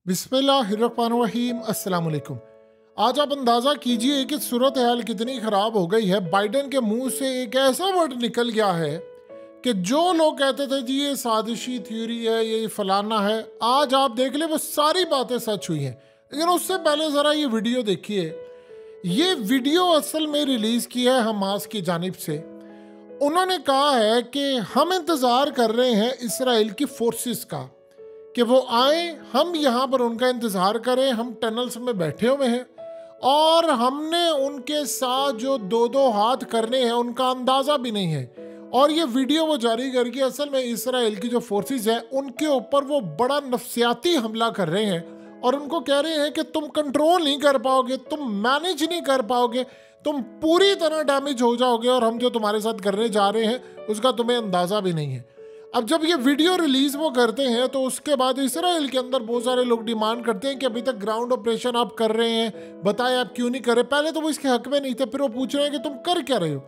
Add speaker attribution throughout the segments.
Speaker 1: बिस्मिल्लाहिर्रहमानिर्रहीम अस्सलाम वालेकुम। आज आप अंदाज़ा कीजिए कि सूरत हाल कितनी ख़राब हो गई है। बाइडन के मुंह से एक ऐसा वर्ड निकल गया है कि जो लोग कहते थे जी ये साजिशी थ्योरी है, ये फलाना है, आज आप देख ले वो सारी बातें सच हुई हैं। लेकिन उससे पहले ज़रा ये वीडियो देखिए। ये वीडियो असल में रिलीज़ की है हमास की जानिब से। उन्होंने कहा है कि हम इंतज़ार कर रहे हैं इसराइल की फोर्सेस का कि वो आए, हम यहाँ पर उनका इंतज़ार करें। हम टनल्स में बैठे हुए हैं और हमने उनके साथ जो दो दो हाथ करने हैं उनका अंदाज़ा भी नहीं है। और ये वीडियो वो जारी करके असल में इसराइल की जो फोर्सेस हैं उनके ऊपर वो बड़ा नफसियाती हमला कर रहे हैं और उनको कह रहे हैं कि तुम कंट्रोल नहीं कर पाओगे, तुम मैनेज नहीं कर पाओगे, तुम पूरी तरह डैमेज हो जाओगे और हम जो तुम्हारे साथ करने जा रहे हैं उसका तुम्हें अंदाज़ा भी नहीं है। अब जब ये वीडियो रिलीज वो करते हैं तो उसके बाद इसराइल के अंदर बहुत सारे लोग डिमांड करते हैं कि अभी तक ग्राउंड ऑपरेशन आप कर रहे हैं, बताएं आप क्यों नहीं कर रहे। पहले तो वो इसके हक में नहीं थे, फिर वो पूछ रहे हैं कि तुम कर क्या रहे हो।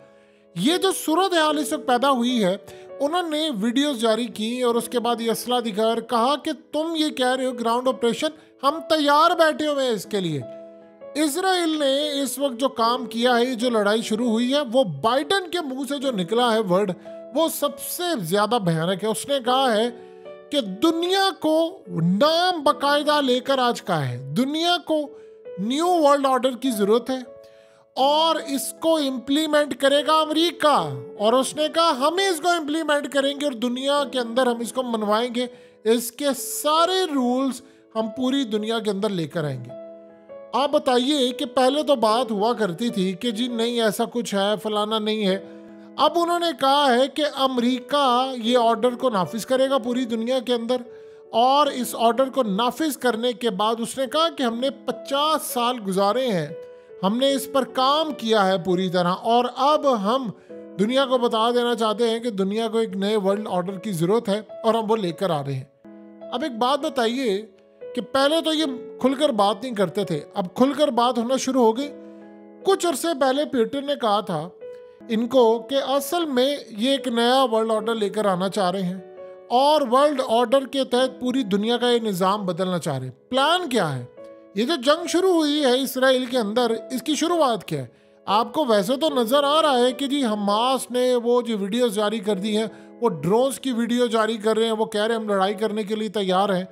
Speaker 1: ये जो सूरत हाल इस वक्त पैदा हुई है, उन्होंने वीडियोस जारी की और उसके बाद ये असला दिखाकर कहा कि तुम ये कह रहे हो ग्राउंड ऑपरेशन, हम तैयार बैठे हुए हैं इसके लिए। इसराइल ने इस वक्त जो काम किया है, जो लड़ाई शुरू हुई है, वो बाइडन के मुंह से जो निकला है वर्ड वो सबसे ज्यादा भयानक है। उसने कहा है कि दुनिया को नाम बकायदा लेकर आज कहा है दुनिया को न्यू वर्ल्ड ऑर्डर की जरूरत है और इसको इम्प्लीमेंट करेगा अमेरिका। और उसने कहा हम इसको इम्प्लीमेंट करेंगे और दुनिया के अंदर हम इसको मनवाएंगे, इसके सारे रूल्स हम पूरी दुनिया के अंदर लेकर आएंगे। आप बताइए कि पहले तो बात हुआ करती थी कि जी नहीं ऐसा कुछ है, फलाना नहीं है। अब उन्होंने कहा है कि अमेरिका ये ऑर्डर को नाफिज करेगा पूरी दुनिया के अंदर और इस ऑर्डर को नाफिज करने के बाद उसने कहा कि हमने 50 साल गुजारे हैं, हमने इस पर काम किया है पूरी तरह और अब हम दुनिया को बता देना चाहते हैं कि दुनिया को एक नए वर्ल्ड ऑर्डर की ज़रूरत है और हम वो लेकर आ रहे हैं। अब एक बात बताइए कि पहले तो ये खुलकर बात नहीं करते थे, अब खुलकर बात होना शुरू हो गई। कुछ अरसे पहले पीटर ने कहा था इनको कि असल में ये एक नया वर्ल्ड ऑर्डर लेकर आना चाह रहे हैं और वर्ल्ड ऑर्डर के तहत पूरी दुनिया का ये निज़ाम बदलना चाह रहे हैं। प्लान क्या है? ये जो जंग शुरू हुई है इसराइल के अंदर, इसकी शुरुआत क्या है? आपको वैसे तो नज़र आ रहा है कि जी हमास ने वो जो वीडियोस जारी कर दी हैं, वो ड्रोन्स की वीडियो जारी कर रहे हैं, वो कह रहे हैं हम लड़ाई करने के लिए तैयार हैं।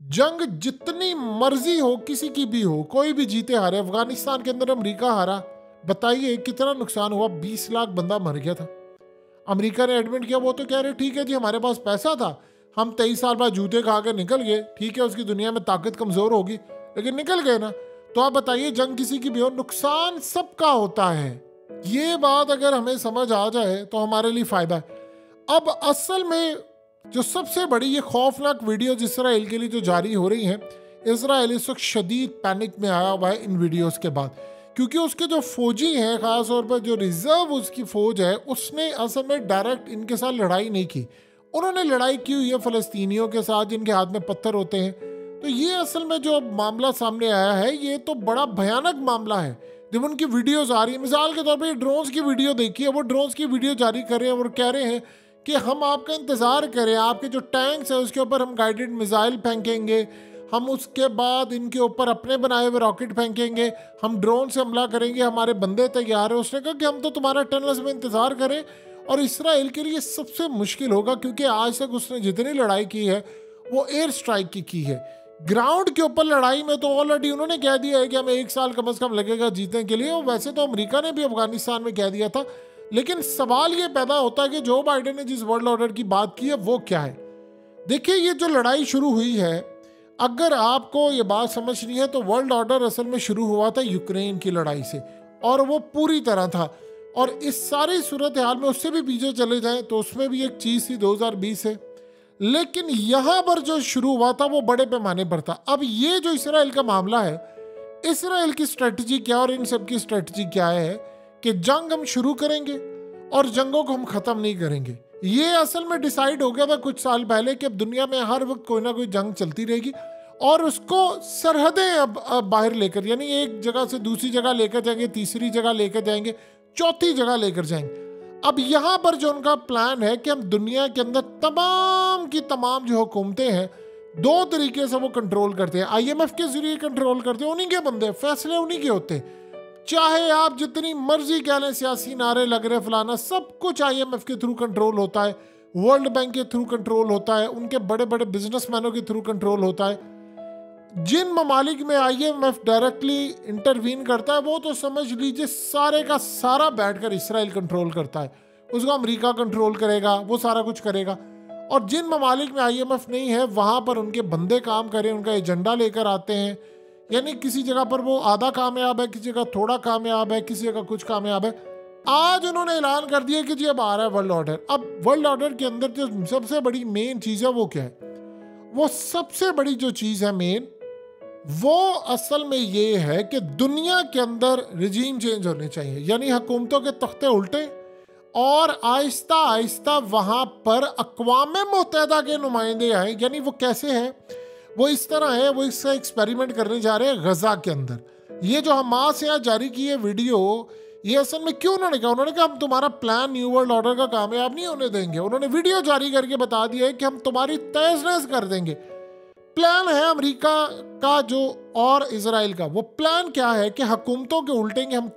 Speaker 1: जंग जितनी मर्जी हो, किसी की भी हो, कोई भी जीते हारे, अफगानिस्तान के अंदर अमेरिका हारा, बताइए कितना नुकसान हुआ, 20 लाख बंदा मर गया था। अमेरिका ने एडमिट किया, वो तो कह रहे ठीक है जी हमारे पास पैसा था, हम 23 साल बाद जूते खा के निकल गए, ठीक है उसकी दुनिया में ताकत कमज़ोर होगी लेकिन निकल गए ना। तो आप बताइए जंग किसी की भी हो, नुकसान सबका होता है। ये बात अगर हमें समझ आ जाए तो हमारे लिए फ़ायदा है। अब असल में जो सबसे बड़ी ये खौफनाक वीडियोज इसराइल के लिए जो जारी हो रही हैं, इसराइल इस वक्त शदीद पैनिक में आया हुआ है इन वीडियोज़ के बाद, क्योंकि उसके जो फौजी हैं, ख़ास तौर पर जो रिजर्व उसकी फ़ौज है, उसने असल में डायरेक्ट इनके साथ लड़ाई नहीं की। उन्होंने लड़ाई की हुई है फ़लस्तीनियों के साथ जिनके हाथ में पत्थर होते हैं। तो ये असल में जो मामला सामने आया है ये तो बड़ा भयानक मामला है। जब उनकी वीडियोस आ रही है, मिसाल के तौर पर ड्रोन्स की वीडियो देखिए, वो ड्रोन्स की वीडियो जारी कर रहे हैं और कह रहे हैं कि हम आपका इंतज़ार करें, आपके जो टैंक्स हैं उसके ऊपर हम गाइडेड मिसाइल फेंकेंगे, हम उसके बाद इनके ऊपर अपने बनाए हुए रॉकेट फेंकेंगे, हम ड्रोन से हमला करेंगे, हमारे बंदे तैयार हैं। उसने कहा कि हम तो तुम्हारा टनल्स में इंतज़ार करें। और इसराइल के लिए सबसे मुश्किल होगा क्योंकि आज तक उसने जितनी लड़ाई की है वो एयर स्ट्राइक की है। ग्राउंड के ऊपर लड़ाई में तो ऑलरेडी उन्होंने कह दिया है कि हमें 1 साल कम से कम लगेगा जीतने के लिए। और वैसे तो अमेरिका ने भी अफगानिस्तान में कह दिया था, लेकिन सवाल ये पैदा होता है कि जो बाइडेन ने जिस वर्ल्ड ऑर्डर की बात की है वो क्या है। देखिए ये जो लड़ाई शुरू हुई है, अगर आपको ये बात समझनी है तो वर्ल्ड ऑर्डर असल में शुरू हुआ था यूक्रेन की लड़ाई से और वो पूरी तरह था। और इस सारी सूरत हाल में उससे भी पीछे चले जाएं तो उसमें भी एक चीज़ थी 2020 है, लेकिन यहाँ पर जो शुरू हुआ था वो बड़े पैमाने पर था। अब ये जो इसराइल का मामला है, इसराइल की स्ट्रेटजी क्या और इन सब की स्ट्रेटजी क्या है कि जंग हम शुरू करेंगे और जंगों को हम ख़त्म नहीं करेंगे। ये असल में डिसाइड हो गया था कुछ साल पहले कि अब दुनिया में हर वक्त कोई ना कोई जंग चलती रहेगी और उसको सरहदें अब बाहर लेकर, यानी एक जगह से दूसरी जगह लेकर जाएंगे, तीसरी जगह लेकर जाएंगे, चौथी जगह लेकर जाएंगे। अब यहाँ पर जो उनका प्लान है कि हम दुनिया के अंदर तमाम की तमाम जो हुकूमतें हैं, दो तरीके से वो कंट्रोल करते हैं। आईएमएफ के जरिए कंट्रोल करते हैं, उन्हीं के बंदे, फैसले उन्हीं के होते हैं। चाहे आप जितनी मर्जी कह लें, सियासी नारे लग रहे फलाना, सब कुछ आईएमएफ के थ्रू कंट्रोल होता है, वर्ल्ड बैंक के थ्रू कंट्रोल होता है, उनके बड़े बड़े बिजनेसमैनों के थ्रू कंट्रोल होता है। जिन ममालिक में आईएमएफ डायरेक्टली इंटरवीन करता है वो तो समझ लीजिए सारे का सारा बैठकर इसराइल कंट्रोल करता है, उसको अमेरिका कंट्रोल करेगा, वो सारा कुछ करेगा। और जिन ममालिक में आईएमएफ नहीं है वहाँ पर उनके बंदे काम करें, उनका एजेंडा लेकर आते हैं। यानी किसी जगह पर वो आधा कामयाब है, किसी जगह थोड़ा कामयाब है, किसी जगह कुछ कामयाब है। आज उन्होंने ऐलान कर दिया कि जी अब आ रहा है वर्ल्ड ऑर्डर। अब वर्ल्ड ऑर्डर के अंदर जो सबसे बड़ी मेन चीज़ है वो क्या है? वो सबसे बड़ी जो चीज़ है मेन, वो असल में ये है कि दुनिया के अंदर रिजीम चेंज होने चाहिए, यानी हुकूमतों के तख्ते उल्टे, और आहिस्ता आहिस्ता वहाँ पर अक़वाम मुत्तहिदा के नुमाइंदे आए। यानी वो कैसे है? वो इस तरह है, वो इसका एक्सपेरिमेंट करने जा रहे हैं गजा के अंदर। ये जो हमास से यहाँ जारी की है वीडियो, ये असल में क्यों उन्होंने कहा? उन्होंने कहा हम तुम्हारा प्लान न्यू वर्ल्ड ऑर्डर का कामयाब नहीं होने देंगे। उन्होंने वीडियो जारी करके बता दिया है कि हम तुम्हारी तहस नहस कर देंगे। प्लान है अमेरिका का जो और इजराइल का। वो प्लान क्या है कि हुकूमतों के उल्टेंगे हम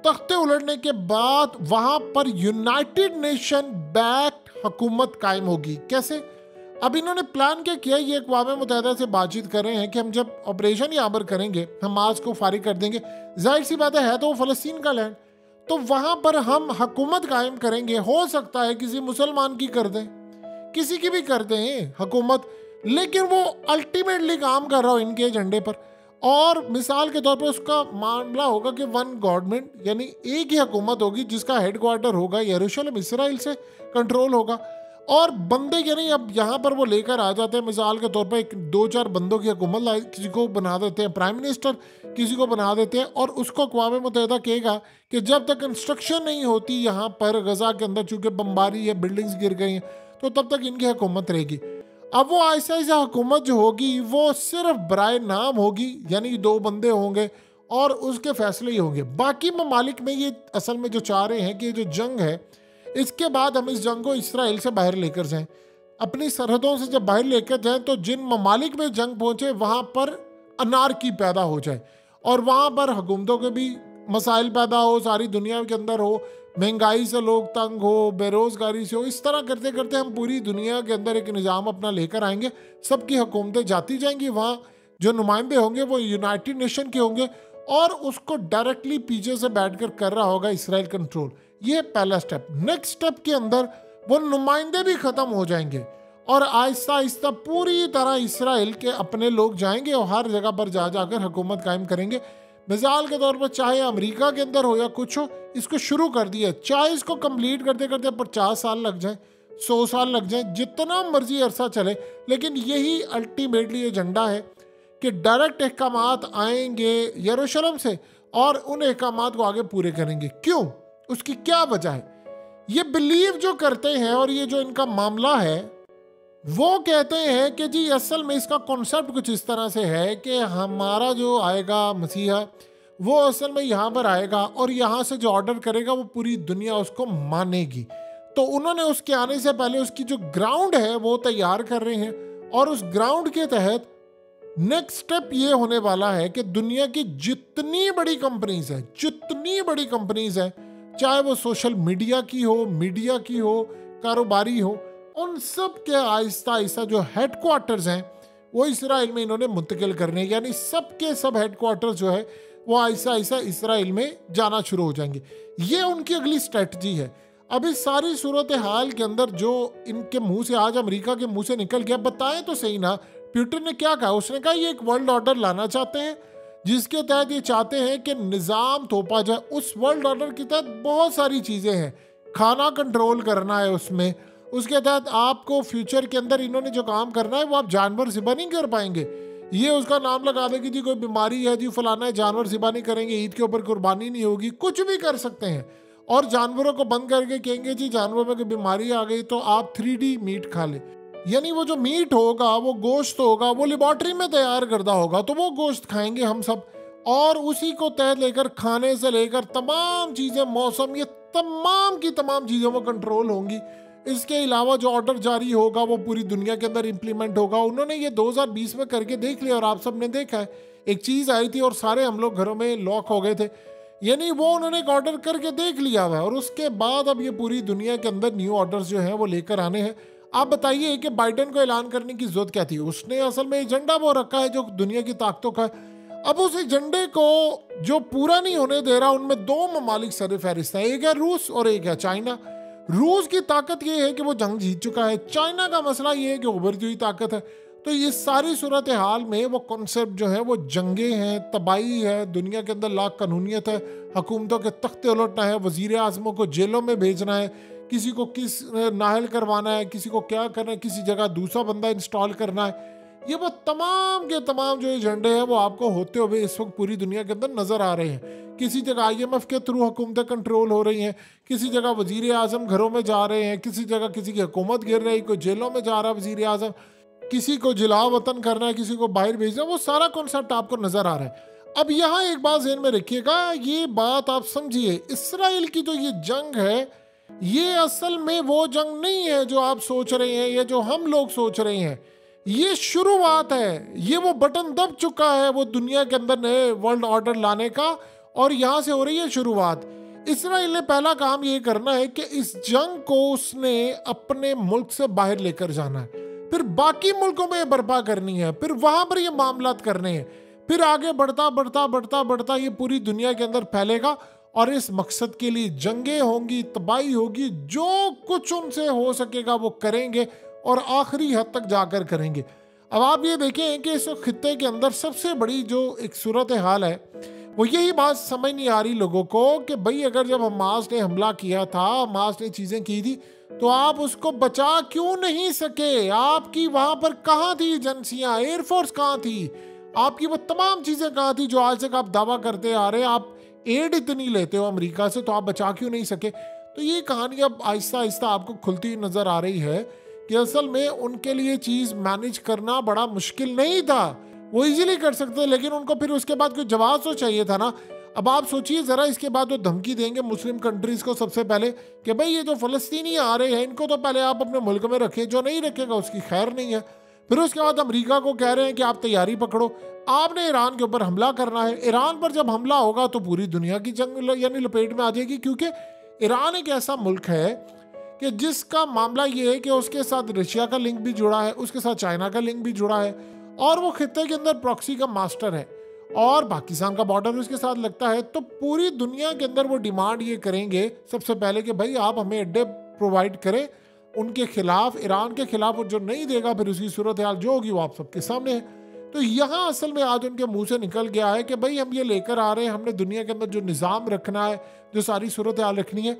Speaker 1: तख्ते उलटने के बाद वहां पर यूनाइटेड नेशन बैक्ड हुकूमत कायम होगी। कैसे? अब इन्होंने प्लान क्या किया, ये अक़वाम मुत्तहिदा से बातचीत कर रहे हैं कि हम जब ऑपरेशन यहाँ पर करेंगे, हमास को फारिग कर देंगे, जाहिर सी बात है तो वो फ़लस्तीन का लैंड, तो वहाँ पर हम हुकूमत कायम करेंगे। हो सकता है किसी मुसलमान की कर दें, किसी की भी कर दें हुकूमत, लेकिन वो अल्टीमेटली काम कर रहा हो इनके एजेंडे पर। और मिसाल के तौर पर उसका मामला होगा कि वन गवर्नमेंट, यानी एक ही हुकूमत होगी जिसका हेडक्वार्टर होगा यरूशलेम, इसराइल से कंट्रोल होगा। और बंदे यानी अब यहाँ पर वो लेकर आ जाते हैं, मिसाल के तौर पर एक दो चार बंदों की हुकूमत, किसी को बना देते हैं प्राइम मिनिस्टर, किसी को बना देते हैं, और उसको अक़वाम मुत्तहिदा कहेगा कि जब तक कंस्ट्रक्शन नहीं होती यहाँ पर गजा के अंदर, चूँकि बमबारी है, बिल्डिंग्स गिर गई हैं, तो तब तक इनकी हुकूमत रहेगी। अब वो ऐसा ऐसा हुकूमत जो होगी वो सिर्फ बराए नाम होगी, यानी दो बंदे होंगे और उसके फैसले ही होंगे। बाकी ममालिक में ये असल में जो चाह रहे हैं कि जो जंग है, इसके बाद हम इस जंग को इसराइल से बाहर लेकर जाएं, अपनी सरहदों से जब बाहर लेकर जाएं तो जिन ममालिक में जंग पहुंचे वहाँ पर अनारकी पैदा हो जाए और वहाँ पर हुकूमतों के भी मसाइल पैदा हो, सारी दुनिया के अंदर हो, महंगाई से लोग तंग हो, बेरोज़गारी से हो। इस तरह करते करते हम पूरी दुनिया के अंदर एक निज़ाम अपना लेकर आएंगे, सबकी हुकूमतें जाती जाएंगी, वहाँ जो नुमाइंदे होंगे वो यूनाइटेड नेशन के होंगे और उसको डायरेक्टली पीछे से बैठकर कर रहा होगा इसराइल कंट्रोल। ये पहला स्टेप। नेक्स्ट स्टेप के अंदर वो नुमाइंदे भी ख़त्म हो जाएंगे और आहिस्ता आहिस्ता पूरी तरह इसराइल के अपने लोग जाएंगे और हर जगह पर जा जाकर हुकूमत कायम करेंगे। मिसाल के तौर पर चाहे अमेरिका के अंदर हो या कुछ हो, इसको शुरू कर दिया, चाहे इसको कंप्लीट करते करते 50 साल लग जाए, 100 साल लग जाए, जितना मर्जी अरसा चले, लेकिन यही अल्टीमेटली एजेंडा है कि डायरेक्ट अहकामात आएंगे यरूशलेम से और उन अहकामात को आगे पूरे करेंगे। क्यों? उसकी क्या वजह है? ये बिलीव जो करते हैं और ये जो इनका मामला है, वो कहते हैं कि जी असल में इसका कॉन्सेप्ट कुछ इस तरह से है कि हमारा जो आएगा मसीहा, वो असल में यहाँ पर आएगा और यहाँ से जो ऑर्डर करेगा वो पूरी दुनिया उसको मानेगी। तो उन्होंने उसके आने से पहले उसकी जो ग्राउंड है वो तैयार कर रहे हैं और उस ग्राउंड के तहत नेक्स्ट स्टेप ये होने वाला है कि दुनिया की जितनी बड़ी कंपनीज हैं, चाहे वो सोशल मीडिया की हो, कारोबारी हो, उन सब के आहिस्ता आहिस्ता जो हेडक्वार्टर्स हैं वो इसराइल में इन्होंने मुंतकिल करने, यानी सबके सब हेडक्वार्टर्स जो है वो आहिस्ता आहिस्ता इसराइल में जाना शुरू हो जाएंगे। ये उनकी अगली स्ट्रेटजी है। अब इस सारी सूरत हाल के अंदर जो इनके मुंह से आज अमेरिका के मुंह से निकल गया, बताएं तो सही ना, पुतिन ने क्या कहा? उसने कहा ये एक वर्ल्ड ऑर्डर लाना चाहते हैं जिसके तहत ये चाहते हैं कि निज़ाम थोपा जाए। उस वर्ल्ड ऑर्डर के तहत बहुत सारी चीज़ें हैं, खाना कंट्रोल करना है उसमें, उसके तहत आपको फ्यूचर के अंदर इन्होंने जो काम करना है वो आप जानवर ज़िबा नहीं कर पाएंगे। ये उसका नाम लगा दे कि जी कोई बीमारी है, जी फलाना है, जानवर ज़िबा नहीं करेंगे, ईद के ऊपर कुर्बानी नहीं होगी, कुछ भी कर सकते हैं। और जानवरों को बंद करके कहेंगे जी जानवरों में कोई बीमारी आ गई तो आप 3D मीट खा ले, यानी वो जो मीट होगा, वो गोश्त होगा, वो लेबॉर्ट्री में तैयार करदा होगा, तो वो गोश्त खाएंगे हम सब। और उसी को तहत लेकर खाने से लेकर तमाम चीज़ें, मौसम, ये तमाम की तमाम चीज़ों में कंट्रोल होंगी। इसके अलावा जो ऑर्डर जारी होगा वो पूरी दुनिया के अंदर इम्प्लीमेंट होगा। उन्होंने ये 2020 में करके देख लिया और आप सब ने देखा है, एक चीज़ आई थी और सारे हम लोग घरों में लॉक हो गए थे, यानी वो उन्होंने एक ऑर्डर करके देख लिया हुआ है और उसके बाद अब ये पूरी दुनिया के अंदर न्यू ऑर्डर्स जो हैं वो लेकर आने हैं। आप बताइए कि बाइडेन को ऐलान करने की जरूरत क्या थी? उसने असल में एजेंडा वो रखा है जो दुनिया की ताकतों का है। अब उस एजेंडे को जो पूरा नहीं होने दे रहा, उनमें दो ममालिक सर फहरिस्त हैं, एक है रूस और एक है चाइना। रूस की ताकत ये है कि वो जंग जीत चुका है, चाइना का मसला ये है कि उभरती हुई ताकत है। तो ये सारी सूरत हाल में वो कॉन्सेप्ट जो है वो जंगे हैं, तबाही है, दुनिया के अंदर लाख कानूनियत है, हुकूमतों के तख्ते उलटना है, वजीर आज़मों को जेलों में भेजना है, किसी को किस नाहल करवाना है, किसी को क्या करना है, किसी जगह दूसरा बंदा इंस्टॉल करना है। ये वो तमाम के तमाम जो एजेंडे हैं वो आपको होते हुए इस वक्त पूरी दुनिया के अंदर नज़र आ रहे हैं। किसी जगह IMF के थ्रू हुकूमतें कंट्रोल हो रही हैं, किसी जगह वजीर आज़म घरों में जा रहे हैं, किसी जगह किसी की हुकूमत गिर रही, कोई जेलों में जा रहा है वजीर आज़म, किसी को जिला वतन करना है, किसी को बाहर भेजना, वो सारा कॉन्सेप्ट आपको नज़र आ रहा है। अब यहाँ एक बात ज़हन में रखिएगा, ये बात आप समझिए, इसराइल की जो ये जंग है ये असल में वो जंग नहीं है जो आप सोच रहे हैं या जो हम लोग सोच रहे हैं। ये शुरुआत है, ये वो बटन दब चुका है वो दुनिया के अंदर नए वर्ल्ड ऑर्डर लाने का, और यहाँ से हो रही है शुरुआत। इसराइल ने पहला काम ये करना है कि इस जंग को उसने अपने मुल्क से बाहर लेकर जाना है, फिर बाकी मुल्कों में बर्पा करनी है, फिर वहां पर ये मामलात करने हैं, फिर आगे बढ़ता बढ़ता बढ़ता बढ़ता ये पूरी दुनिया के अंदर फैलेगा और इस मकसद के लिए जंगें होंगी, तबाही होगी, जो कुछ उनसे हो सकेगा वो करेंगे और आखिरी हद तक जाकर करेंगे। अब आप ये देखें कि इस खित्ते के अंदर सबसे बड़ी जो एक सूरत हाल है वो यही बात समझ नहीं आ रही लोगों को कि भाई अगर जब हमास ने हमला किया था, हमास ने चीज़ें की थी, तो आप उसको बचा क्यों नहीं सके? आपकी वहाँ पर कहाँ थी एजेंसियाँ, एयरफोर्स कहाँ थी, आपकी वो तमाम चीज़ें कहाँ थी जो आज तक आप दावा करते आ रहे हैं? आप एड इतनी लेते हो अमेरिका से, तो आप बचा क्यों नहीं सके? तो ये कहानी अब आहिस्ता आहिस्ता आपको खुलती हुई नज़र आ रही है कि असल में उनके लिए चीज़ मैनेज करना बड़ा मुश्किल नहीं था, वो इजीली कर सकते, लेकिन उनको फिर उसके बाद कोई जवाब तो चाहिए था ना। अब आप सोचिए ज़रा, इसके बाद वो धमकी देंगे मुस्लिम कंट्रीज़ को सबसे पहले कि भाई ये जो फ़लस्तीनी आ रहे हैं इनको तो पहले आप अपने मुल्क में रखें, जो नहीं रखेगा उसकी खैर नहीं है। फिर उसके बाद अमेरिका को कह रहे हैं कि आप तैयारी पकड़ो, आपने ईरान के ऊपर हमला करना है। ईरान पर जब हमला होगा तो पूरी दुनिया की जंग यानी लपेट में आ जाएगी, क्योंकि ईरान एक ऐसा मुल्क है कि जिसका मामला ये है कि उसके साथ रशिया का लिंक भी जुड़ा है, उसके साथ चाइना का लिंक भी जुड़ा है, और वो खित्ते के अंदर प्रॉक्सी का मास्टर है, और पाकिस्तान का बॉर्डर उसके साथ लगता है। तो पूरी दुनिया के अंदर वो डिमांड ये करेंगे सबसे पहले कि भाई आप हमें अड्डे प्रोवाइड करें उनके खिलाफ, ईरान के खिलाफ, और जो नहीं देगा फिर उसकी सूरत हाल जो होगी वो आप सबके सामने है। तो यहाँ असल में आज उनके मुंह से निकल गया है कि भाई हम ये लेकर आ रहे हैं, हमने दुनिया के अंदर जो निज़ाम रखना है, जो सारी सूरत हाल रखनी है,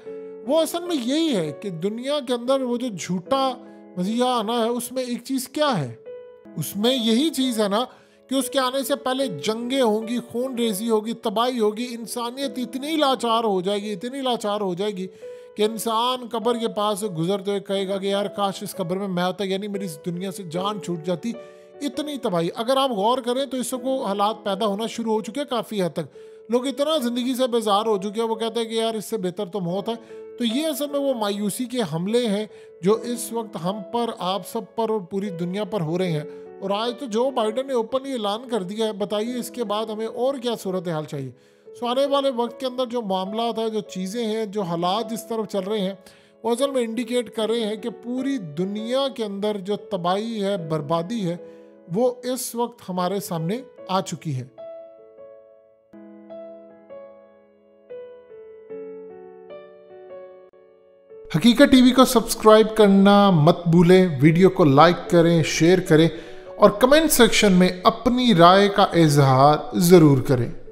Speaker 1: वो असल में यही है कि दुनिया के अंदर वो जो झूठा मज़ीहा आना है उसमें एक चीज़ क्या है, उसमें यही चीज़ है ना कि उसके आने से पहले जंगें होंगी, खून रेजी होगी, तबाही होगी, इंसानियत इतनी लाचार हो जाएगी, इतनी लाचार हो जाएगी कि इंसान कब्र के पास से गुजरते हुए कहेगा कि यार काश इस कब्र में मैं होता, यानी मेरी इस दुनिया से जान छूट जाती। इतनी तबाही अगर आप गौर करें तो इसको हालात पैदा होना शुरू हो चुके हैं काफ़ी हद तक। लोग इतना ज़िंदगी से बेजार हो चुके हैं, वो कहते हैं कि यार इससे बेहतर तो मौत है। तो ये असल में वो मायूसी के हमले हैं जो इस वक्त हम पर, आप सब पर और पूरी दुनिया पर हो रहे हैं। और आज तो जो बाइडेन ने ओपनली ऐलान कर दिया है, बताइए इसके बाद हमें और क्या सूरत हाल चाहिए? सो आने वाले वक्त के अंदर जो मामला था, जो चीज़ें हैं, जो हालात जिस तरफ चल रहे हैं, वो असल में इंडिकेट कर रहे हैं कि पूरी दुनिया के अंदर जो तबाही है, बर्बादी है, वो इस वक्त हमारे सामने आ चुकी है। हकीकत टीवी को सब्सक्राइब करना मत भूलें, वीडियो को लाइक करें, शेयर करें और कमेंट सेक्शन में अपनी राय का इजहार ज़रूर करें।